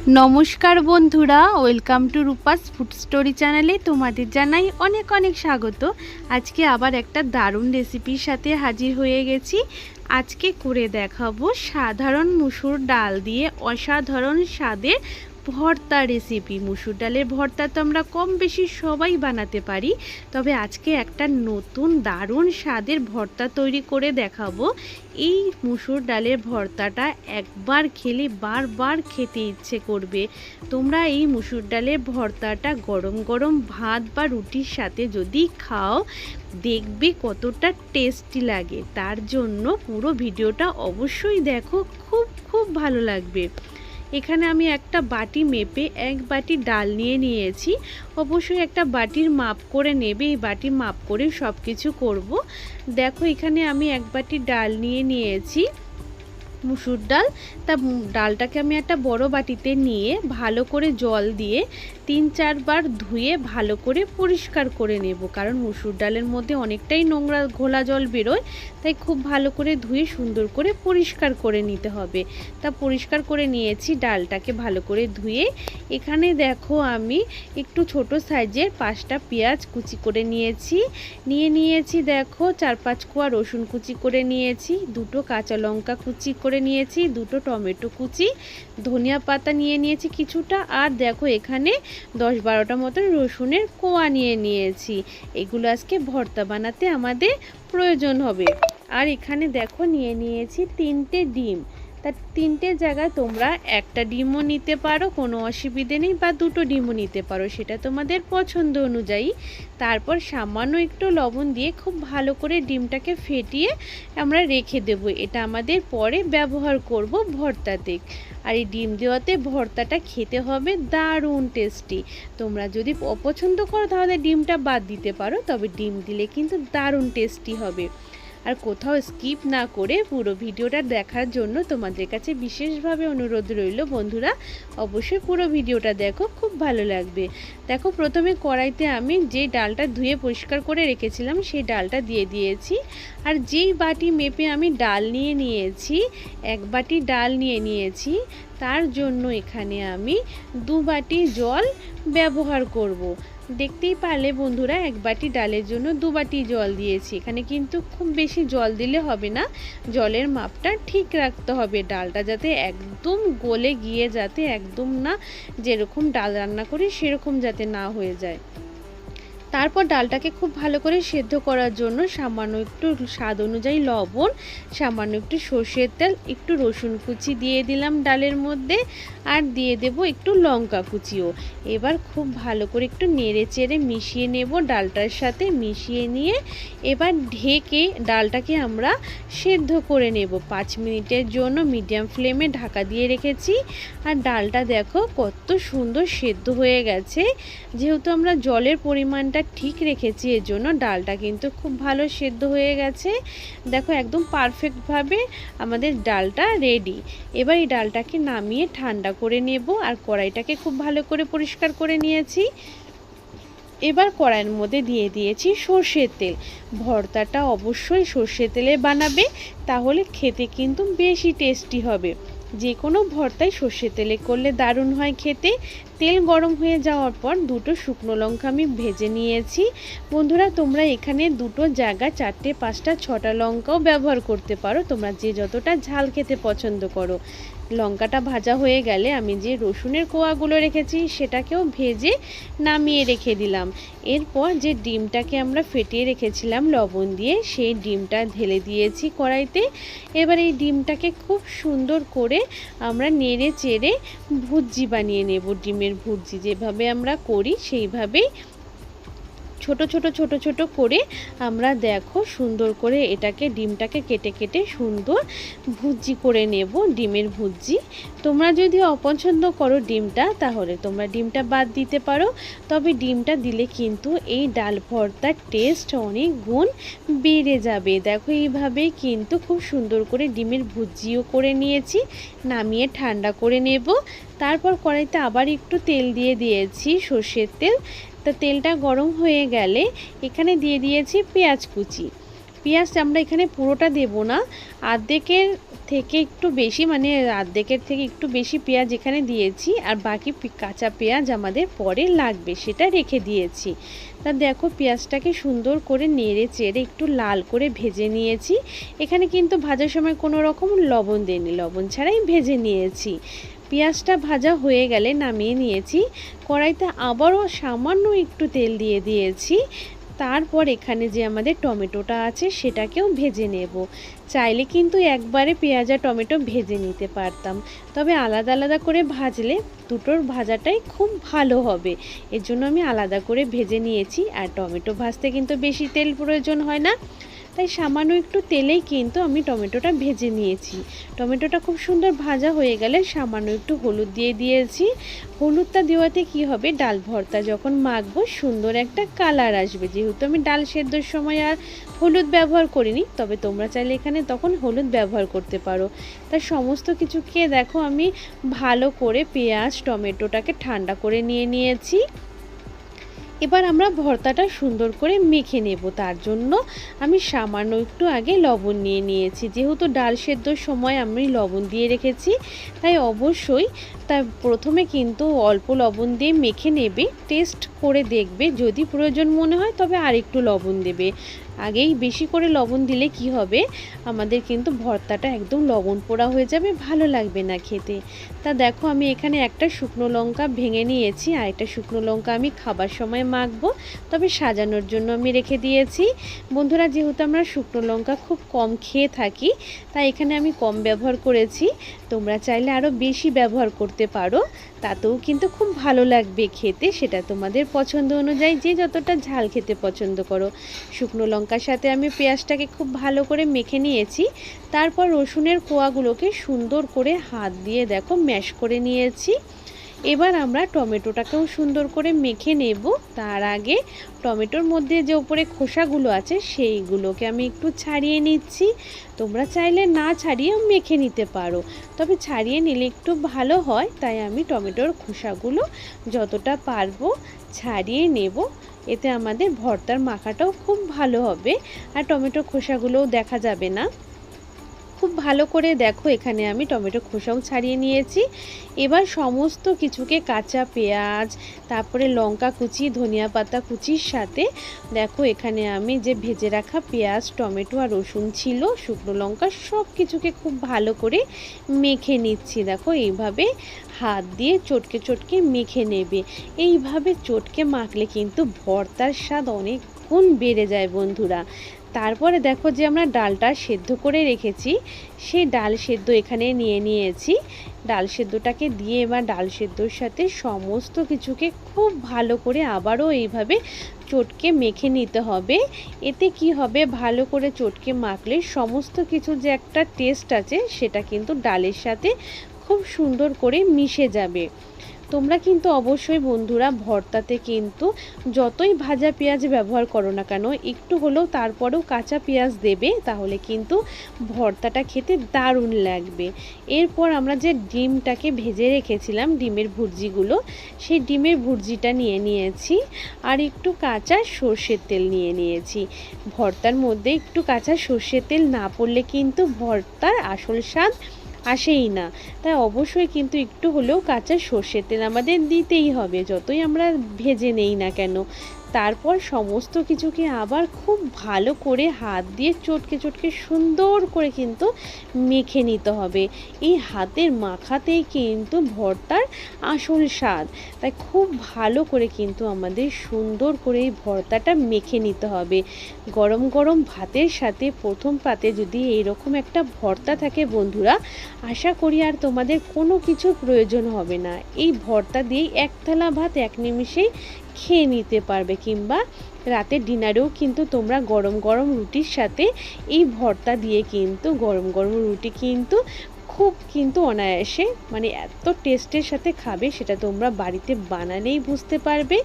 नमस्कार बंधुरा welcome to रूपास food story चैनले तुम्हारे जानाई अनेक अनेक स्वागत। आज के आबार एक दारुण रेसिपिर साथे हाजिर होये गेছি। आज के करे देखाबो साधारण मुसुर डाल दिए असाधारण स्वादेर भर्ता रेसिपि। मुसुर डालेर भर्ता तो आमरा कम बेशी सबाई बानाते पारी, तबे आजके एकटा नतून दारुण स्वादेर भर्ता तैरी करे देखाबो। এই মুসুর ডালের ভর্তাটা একবার খেলে বারবার খেতে ইচ্ছে করবে। তোমরা এই মুসুর ডালের ভর্তাটা গরম গরম ভাত বা রুটির সাথে যদি খাও দেখবে কতটা টেস্টি লাগে। তার জন্য পুরো ভিডিওটা অবশ্যই দেখো, খুব ভালো লাগবে। এখানে আমি একটা বাটি মেপে এক বাটি ডাল নিয়ে নিয়েছি। অবশ্যই একটা বাটির মাপ করে নেবে, এই বাটির মাপ করে সব কিছু করব। দেখো এখানে আমি এক বাটি ডাল নিয়ে নিয়েছি, মুসুর ডাল। তা ডালটাকে আমি একটা বড় বাটিতে নিয়ে ভালো করে জল দিয়ে ৩-৪ বার ধুয়ে ভালো করে পরিষ্কার করে নেব, কারণ মুসুর ডালের মধ্যে অনেকটাই নোংরা ঘোলা জল বেরোয়, তাই খুব ভালো করে ধুয়ে সুন্দর করে পরিষ্কার করে নিতে হবে। তা পরিষ্কার করে নিয়েছি ডালটাকে ভালো করে ধুয়ে। এখানে দেখো আমি একটু ছোট সাইজের 5টা পেঁয়াজ কুচি করে নিয়েছি দেখো 4-5 কোয়া রসুন কুচি করে নিয়েছি, 2টো কাঁচা লঙ্কা কুচি করে নিয়েছি, 2টো টমেটো কুচি, ধনিয়া পাতা নিয়েছি কিছুটা, আর দেখো এখানে 10-12টা মতো রসুনের কোয়া নিয়েছি। এগুলো আজকে ভর্তা বানাতে আমাদের প্রয়োজন হবে। আর এখানে দেখো নিয়েছি 3টে ডিম। তা 3টের জায়গায় তোমরা একটা ডিমও নিতে পারো, কোনো অসুবিধে নেই, বা 2টো ডিমও নিতে পারো, সেটা তোমাদের পছন্দ অনুযায়ী। তারপর সামান্য একটু লবণ দিয়ে খুব ভালো করে ডিমটাকে ফেটিয়ে আমরা রেখে দেব। এটা আমাদের পরে ব্যবহার করব ভর্তাতে। আর এই ডিম দেওয়াতে ভর্তাটা খেতে হবে দারুণ টেস্টি। তোমরা যদি অপছন্দ করো তাহলে ডিমটা বাদ দিতে পারো, তবে ডিম দিলে কিন্তু দারুণ টেস্টি হবে। আর কোথাও স্কিপ না করে পুরো ভিডিওটা দেখার জন্য তোমাদের কাছে বিশেষভাবে অনুরোধ রইল বন্ধুরা, অবশ্যই পুরো ভিডিওটা দেখো, খুব ভালো লাগবে। দেখো প্রথমে কড়াইতে আমি যে ডালটা ধুয়ে পরিষ্কার করে রেখেছিলাম সেই ডালটা দিয়ে দিয়েছি। আর যেই বাটি মেপে আমি ডাল নিয়েছি, এক বাটি ডাল নিয়েছি, তার জন্য এখানে আমি 2 বাটি জল ব্যবহার করব। দেখতেই পারলে বন্ধুরা এক বাটি ডালের জন্য 2 বাটি জল দিয়েছি। এখানে কিন্তু খুব বেশি জল দিলে হবে না, জলের মাপটা ঠিক রাখতে হবে, ডালটা যাতে একদম গলে গিয়ে যাতে একদম না যেরকম ডাল রান্না করি সেরকম যাতে না হয়ে যায়। তারপর ডালটাকে খুব ভালো করে সেদ্ধ করার জন্য সামান্য একটু স্বাদ অনুযায়ী লবণ, সামান্য একটু সর্ষের তেল, একটু রসুন কুচি দিয়ে দিলাম ডালের মধ্যে, আর দিয়ে দেব একটু লঙ্কা কুচিও। এবার খুব ভালো করে একটু নেড়ে চেড়ে মিশিয়ে নেব, ডালটার সাথে মিশিয়ে নিয়ে এবার ঢেকে ডালটাকে আমরা সেদ্ধ করে নেব 5 মিনিটের জন্য। মিডিয়াম ফ্লেমে ঢাকা দিয়ে রেখেছি। আর ডালটা দেখো কত সুন্দর সেদ্ধ হয়ে গেছে। যেহেতু আমরা জলের পরিমাণটা ঠিক রেখেছি এর জন্য ডালটা কিন্তু খুব ভালো সেদ্ধ হয়ে গেছে। দেখো একদম পারফেক্টভাবে আমাদের ডালটা রেডি। এবার এই ডালটাকে নামিয়ে ঠান্ডা করে নেব। আর কড়াইটাকে খুব ভালো করে পরিষ্কার করে নিয়েছি। এবার কড়াইয়ের মধ্যে দিয়ে দিয়েছি সর্ষের তেল। ভর্তাটা অবশ্যই সর্ষের তেলে বানাবে, তাহলে খেতে কিন্তু বেশি টেস্টি হবে। যে কোনো ভর্তায় সর্ষের তেলে করলে দারুণ হয় খেতে। তেল গরম হয়ে যাওয়ার পর 2টো শুকনো লঙ্কা আমি ভেজে নিয়েছি। বন্ধুরা তোমরা এখানে 2টো জায়গায় 4টে 5টা 6টা লঙ্কাও ব্যবহার করতে পারো, তোমরা যে যতটা ঝাল খেতে পছন্দ করো। লঙ্কাটা ভাজা হয়ে গেলে আমি যে রসুনের কোয়াগুলো রেখেছি সেটাকেও ভেজে নামিয়ে রেখে দিলাম। এরপর যে ডিমটাকে আমরা ফেটিয়ে রেখেছিলাম লবণ দিয়ে, সেই ডিমটা ঢেলে দিয়েছি কড়াইতে। এবার এই ডিমটাকে খুব সুন্দর করে আমরা নেড়ে চেড়ে ভুজি বানিয়ে নেব। ডিমের ভুজি যেভাবে আমরা করি সেইভাবেই ছোট ছোট করে আমরা দেখো সুন্দর করে এটাকে ডিমটাকে কেটে সুন্দর ভুজি করে নেব, ডিমের ভুজি। তোমরা যদি অপছন্দ করো ডিমটা তাহলে তোমরা ডিমটা বাদ দিতে পারো, তবে ডিমটা দিলে কিন্তু এই ডাল ভর্তার টেস্ট অনেক গুণ বেড়ে যাবে। দেখো এইভাবে কিন্তু খুব সুন্দর করে ডিমের ভুজিও করে নিয়েছি, নামিয়ে ঠান্ডা করে নেব। তারপর কড়াইতে আবার একটু তেল দিয়ে দিয়েছি, সর্ষের তেল। তো তেলটা গরম হয়ে গেলে এখানে দিয়ে দিয়েছি পেঁয়াজ কুচি। পেঁয়াজটা আমরা এখানে পুরোটা দেব না, অর্ধেকের থেকে একটু বেশি, মানে অর্ধেকের থেকে একটু বেশি পেঁয়াজ এখানে দিয়েছি, আর বাকি কাঁচা পেঁয়াজ আমাদের পরে লাগবে সেটা রেখে দিয়েছি। তা দেখো পেঁয়াজটাকে সুন্দর করে নেড়ে চেড়ে একটু লাল করে ভেজে নিয়েছি। এখানে কিন্তু ভাজার সময় কোনো রকম লবণ দিইনি, লবণ ছাড়াই ভেজে নিয়েছি। পেঁয়াজটা ভাজা হয়ে গেলে নামিয়ে নিয়েছি। কড়াইতে আবারও সামান্য একটু তেল দিয়ে দিয়েছি। তারপর এখানে যে আমাদের টমেটোটা আছে সেটাকেও ভেজে নেব। চাইলে কিন্তু একবারে পেঁয়াজ আর টমেটো ভেজে নিতে পারতাম, তবে আলাদা আলাদা করে ভাজলে দুটোর ভাজাটাই খুব ভালো হবে। এর জন্য আমি আলাদা করে ভেজে নিয়েছি। আর টমেটো ভাজতে কিন্তু বেশি তেল প্রয়োজন হয় না, তাই সামান্য একটু তেলেই কিন্তু আমি টমেটোটা ভেজে নিয়েছি। টমেটোটা খুব সুন্দর ভাজা হয়ে গেলে সামান্য একটু হলুদ দিয়ে দিয়েছি। হলুদটা দেওয়াতে কি হবে, ডাল ভর্তা যখন মাখবো সুন্দর একটা কালার আসবে। যেহেতু আমি ডাল সেদ্ধর সময় আর হলুদ ব্যবহার করিনি, তবে তোমরা চাইলে এখানে তখন হলুদ ব্যবহার করতে পারো। তাই সমস্ত কিছুকে দেখো আমি ভালো করে পেঁয়াজ টমেটোটাকে ঠান্ডা করে নিয়েছি। এবার আমরা ভর্তাটা সুন্দর করে মেখে নেব। তার জন্য আমি সামান্য একটু আগে লবণ নিয়েছি। যেহেতু ডাল সেদ্ধর সময় আমি লবণ দিয়ে রেখেছি, তাই অবশ্যই প্রথমে কিন্তু অল্প লবণ দিয়ে মেখে নেবে। টেস্ট করে দেখবে, যদি প্রয়োজন মনে হয় তবে আরেকটু লবণ দেবে। আগেই বেশি করে লবণ দিলে কি হবে, আমাদের কিন্তু ভর্তাটা একদম লবণ পোড়া হয়ে যাবে, ভালো লাগবে না খেতে। তা দেখো আমি এখানে একটা শুকনো লঙ্কা ভেঙে নিয়েছি, আর একটা শুকনো লঙ্কা আমি খাবার সময় মাখবো, তবে সাজানোর জন্য আমি রেখে দিয়েছি। বন্ধুরা, যেহেতু আমরা শুকনো লঙ্কা খুব কম খেয়ে থাকি, তাই এখানে আমি কম ব্যবহার করেছি। তোমরা চাইলে আরও বেশি ব্যবহার করতে পারো, তাতেও কিন্তু খুব ভালো লাগবে খেতে। সেটা তোমাদের পছন্দ অনুযায়ী, যে যতটা ঝাল খেতে পছন্দ করো। শুকনো লঙ্কার সাথে আমি পেঁয়াজটাকে খুব ভালো করে মেখে নিয়েছি। তারপর রসুনের কোয়াগুলোকে সুন্দর করে হাত দিয়ে দেখো ম্যাশ করে নিয়েছি। এবার আমরা টমেটোটাকেও সুন্দর করে মেখে নেব। তার আগে টমেটোর মধ্যে যে উপরে খোসাগুলো আছে সেইগুলোকে আমি একটু ছাড়িয়ে নিচ্ছি। তোমরা চাইলে না ছাড়িয়েও মেখে নিতে পারো, তবে ছাড়িয়ে নিলে একটু ভালো হয়। তাই আমি টমেটোর খোসাগুলো যতটা পারবো ছাড়িয়ে নেব। এতে আমাদের ভর্তার মাখাটাও খুব ভালো হবে, আর টমেটোর খোসাগুলোও দেখা যাবে না। খুব ভালো করে দেখো এখানে আমি টমেটো খোসাও ছাড়িয়ে নিয়েছি। এবার সমস্ত কিছুকে কাঁচা পেঁয়াজ, তারপরে লঙ্কা কুচি, ধনিয়া পাতা কুচির সাথে দেখো এখানে আমি যে ভেজে রাখা পেঁয়াজ, টমেটো আর রসুন ছিল, শুকনো লঙ্কা, সব কিছুকে খুব ভালো করে মেখে নিচ্ছি। দেখো এইভাবে হাত দিয়ে চটকে চটকে মেখে নেবে। এইভাবে চটকে মাখলে কিন্তু ভর্তার স্বাদ অনেক গুণ বেড়ে যায় বন্ধুরা। তারপরে দেখো যে আমরা ডালটা সেদ্ধ করে রেখেছি, সেই ডাল সেদ্ধ এখানে নিয়েছি। ডাল সেদ্ধটাকে দিয়ে এবার ডাল সেদ্ধর সাথে সমস্ত কিছুকে খুব ভালো করে আবারও এইভাবে চটকে মেখে নিতে হবে। এতে কি হবে, ভালো করে চটকে মাখলে সমস্ত কিছু যে একটা টেস্ট আছে সেটা কিন্তু ডালের সাথে খুব সুন্দর করে মিশে যাবে। তোমরা কিন্তু অবশ্যই বন্ধুরা ভর্তাতে কিন্তু যতই ভাজা পেঁয়াজ ব্যবহার করো না কেন, একটু হলেও তারপরেও কাঁচা পেঁয়াজ দেবে, তাহলে কিন্তু ভর্তাটা খেতে দারুণ লাগবে। এরপর আমরা যে ডিমটাকে ভেজে রেখেছিলাম, ডিমের ভুর্জিগুলো, সেই ডিমের ভুর্জিটা নিয়েছি, আর একটু কাঁচা সর্ষের তেল নিয়েছি। ভর্তার মধ্যে একটু কাঁচা সর্ষের তেল না পড়লে কিন্তু ভর্তার আসল স্বাদ আসেই না। তাই অবশ্যই কিন্তু একটু হলেও কাঁচা সর্ষের তেল আমাদের দিতেই হবে, যতই আমরা ভেজে নেই না কেন। তারপর সমস্ত কিছুকে আবার খুব ভালো করে হাত দিয়ে চটকে চটকে সুন্দর করে কিন্তু মেখে নিতে হবে। এই হাতের মাখাতেই কিন্তু ভর্তার আসল স্বাদ। তাই খুব ভালো করে কিন্তু আমাদের সুন্দর করে এই ভর্তাটা মেখে নিতে হবে। গরম গরম ভাতের সাথে প্রথম পাতে যদি এইরকম একটা ভর্তা থাকে বন্ধুরা, আশা করি আর তোমাদের কোনো কিছুর প্রয়োজন হবে না। এই ভর্তা দিয়েই এক থালা ভাত এক নিমিষেই খেয়ে নিতে পারবে, কিংবা রাতের ডিনারেও কিন্তু তোমরা গরম গরম রুটির সাথে এই ভর্তা দিয়ে কিন্তু গরম গরম রুটি কিন্তু খুব কিন্তু অনায়াসে, মানে এত টেস্টের সাথে খাবে, সেটা তোমরা বাড়িতে বানালেই বুঝতে পারবে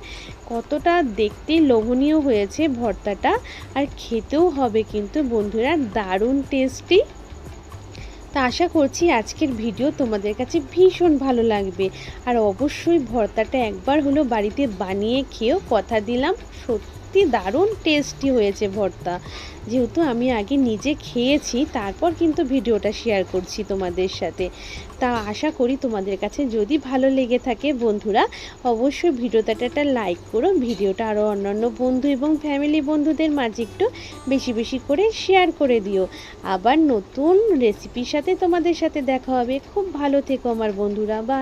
কতটা দেখতে লোভনীয় হয়েছে ভর্তাটা, আর খেতেও হবে কিন্তু বন্ধুরা দারুণ টেস্টি। তা আশা করছি আজকের ভিডিও তোমাদের কাছে ভীষণ ভালো লাগবে, আর অবশ্যই ভর্তাটা একবার হলো বাড়িতে বানিয়ে খেয়েও, কথা দিলাম সত্যি সত্যি দারুণ টেস্টি হয়েছে ভর্তা। যেহেতু আমি আগে নিজে খেয়েছি তারপর কিন্তু ভিডিওটা শেয়ার করছি তোমাদের সাথে। তা আশা করি তোমাদের কাছে যদি ভালো লেগে থাকে বন্ধুরা, অবশ্যই ভিডিওটাতে একটা লাইক করো, ভিডিওটা আরও অন্যান্য বন্ধু এবং ফ্যামিলি বন্ধুদের মাঝে একটু বেশি বেশি করে শেয়ার করে দিও। আবার নতুন রেসিপির সাথে তোমাদের সাথে দেখা হবে। খুব ভালো থেকো আমার বন্ধুরা। বাই।